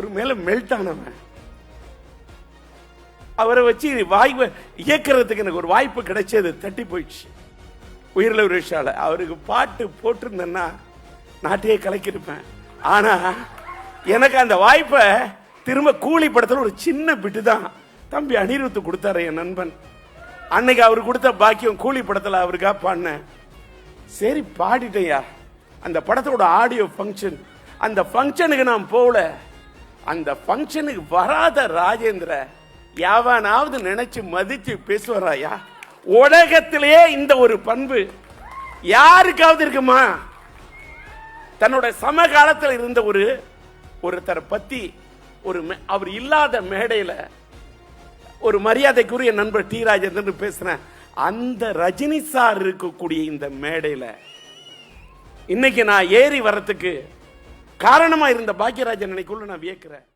அவர் மேல மெல்ட் ஆனவன். அவரை வச்சு வாய்ப்பு இயக்கிறதுக்கு எனக்கு ஒரு வாய்ப்பு கிடைச்சது, தட்டி போயிடுச்சு. உயிரிழ விஷால அவருக்கு பாட்டு போட்டிருந்தேன்னா நாட்டையே கலக்கிருப்பேன். ஆனா எனக்கு அந்த வாய்ப்பை திரும்ப கூலி படத்துல ஒரு சின்ன பிட்டு தான் தம்பி அனிருத்து கொடுத்தாரு, என் நண்பன். அன்னைக்கு அவரு கொடுத்த பாக்கியம் கூலி படத்துல அவருக்கா பாடினேன். சரி பாடிட்டேயா. அந்த படத்தோட ஆடியோ ஃபங்க்ஷன், அந்த ஃபங்க்ஷனுக்கு நான் போகல. அந்த ஃபங்க்ஷனுக்கு வராத ராஜேந்திர யாவனாவது நினைச்சு மதிச்சு பேசுவாராயா? உலகத்திலேயே இந்த ஒரு பண்பு யாருக்காவது இருக்குமா? தன்னோட சமகாலத்தில் இருந்த ஒருத்தரை பத்தி அவர் இல்லாத மேடையில ஒரு மரியாதைக்குரிய நண்பர் டி ராஜேந்திரன் பேசுறேன். அந்த ரஜினி சார் இருக்கக்கூடிய இந்த மேடையில இன்னைக்கு நான் ஏறி வரத்துக்கு காரணமா இருந்த பாக்கியராஜன் நினைக்குள்ள நான் வியக்கிறேன்.